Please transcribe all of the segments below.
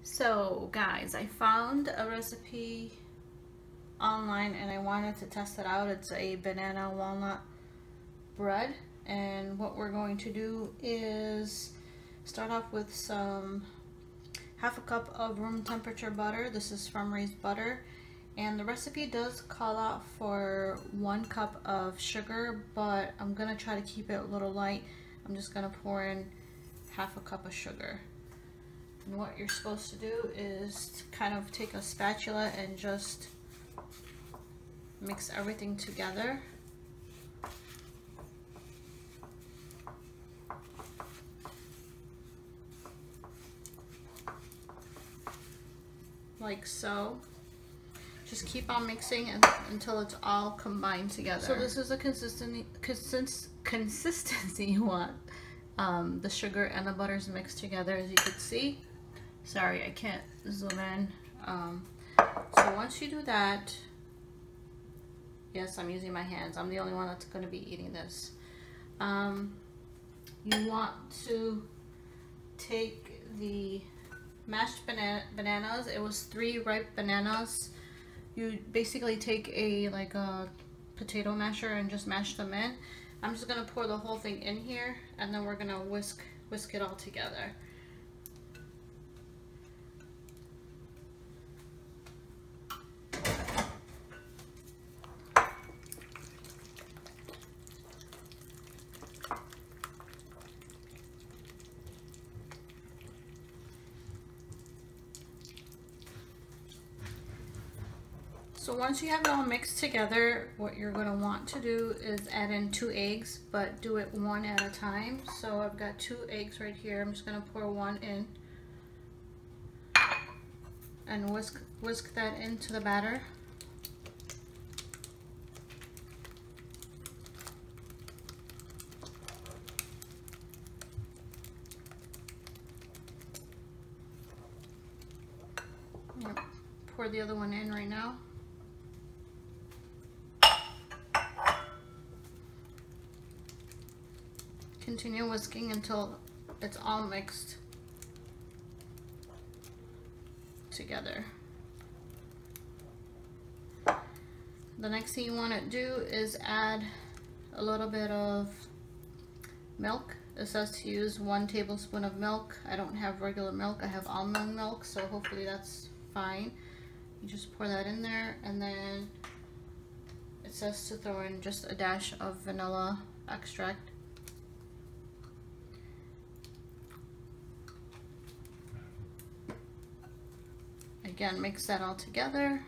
So guys, I found a recipe online and I wanted to test it out. It's a banana walnut bread, and what we're going to do is start off with some half a cup of room temperature butter. This is from Raised Butter, and the recipe does call out for 1 cup of sugar, but I'm gonna try to keep it a little light. I'm just gonna pour in half a cup of sugar. And what you're supposed to do is kind of take a spatula and just mix everything together. Like so. Just keep on mixing until it's all combined together. So this is a consistency you want. The sugar and the butter is mixed together, as you can see. Sorry, I can't zoom in. So once you do that, yes, I'm using my hands. I'm the only one that's going to be eating this. You want to take the mashed bananas. It was 3 ripe bananas. You basically take a potato masher and just mash them in. I'm just gonna pour the whole thing in here, and then we're gonna whisk it all together. So once you have it all mixed together, what you're going to want to do is add in 2 eggs, but do it 1 at a time. So I've got 2 eggs right here. I'm just going to pour 1 in and whisk that into the batter. Pour the other one in right now. Continue whisking until it's all mixed together. The next thing you want to do is add a little bit of milk. It says to use 1 tablespoon of milk. I don't have regular milk, I have almond milk, so hopefully that's fine. You just pour that in there, and then it says to throw in just a dash of vanilla extract. Again, mix that all together.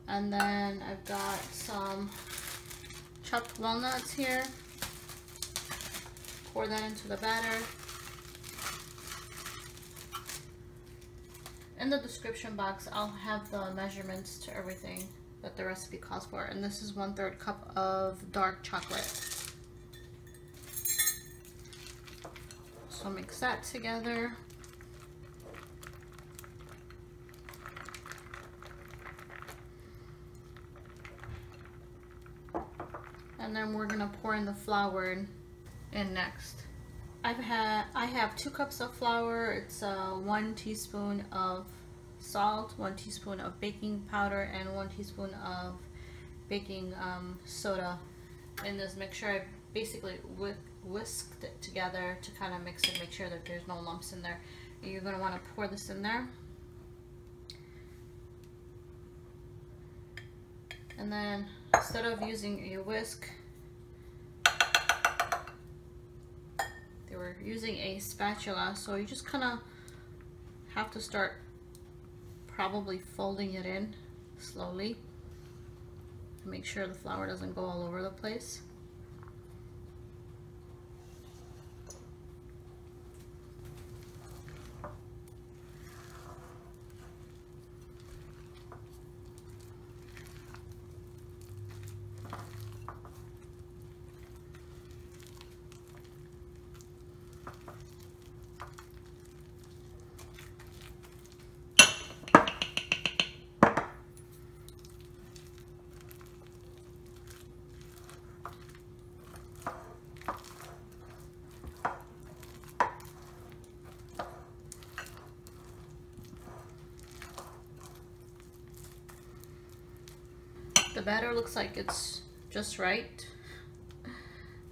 And then I've got some chopped walnuts here. Pour that into the batter. In the description box, I'll have the measurements to everything that the recipe calls for. And this is 1/3 cup of dark chocolate. So mix that together. And then we're gonna pour in the flour in next. I have 2 cups of flour. It's 1 teaspoon of salt, 1 teaspoon of baking powder, and 1 teaspoon of baking soda in this mixture. I basically whisked it together to kind of mix it, make sure that there's no lumps in there. You're going to want to pour this in there. And then instead of using a whisk, they were using a spatula, so you just kind of have to start probably folding it in slowly to make sure the flour doesn't go all over the place. The batter looks like it's just right.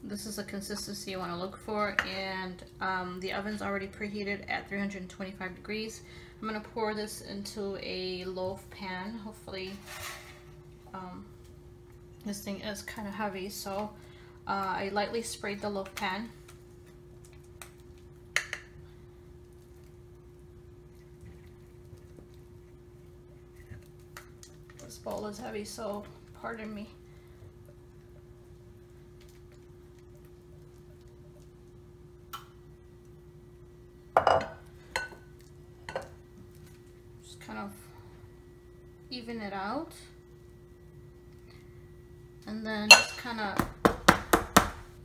This is the consistency you want to look for, and the oven's already preheated at 325 degrees. I'm going to pour this into a loaf pan. Hopefully this thing is kind of heavy, so I lightly sprayed the loaf pan. This bowl is heavy, so pardon me. Just kind of even it out, and then just kind of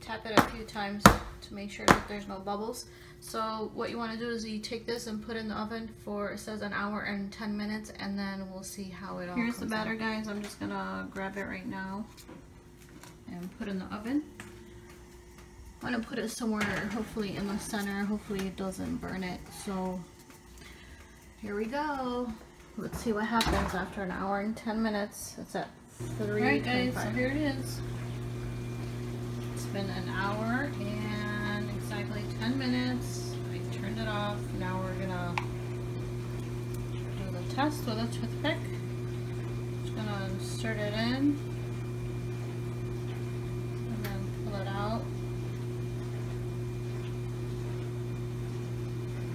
tap it a few times to make sure that there's no bubbles. So what you want to do is you take this and put it in the oven for, it says, 1 hour and 10 minutes, and then we'll see how it all comes out. Here's the batter, guys. I'm just gonna grab it right now and put it in the oven. I'm gonna put it somewhere, hopefully in the center. Hopefully it doesn't burn it. So here we go. Let's see what happens after 1 hour and 10 minutes. It's at 3:25. Alright guys, so here it is. It's been 1 hour and exactly 10 minutes. I turned it off. Now we're gonna do the test with a toothpick. Just gonna insert it in and then pull it out.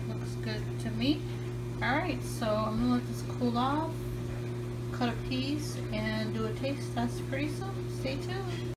Looks good to me. Alright, so I'm gonna let this cool off, cut a piece, and do a taste test pretty soon. Stay tuned.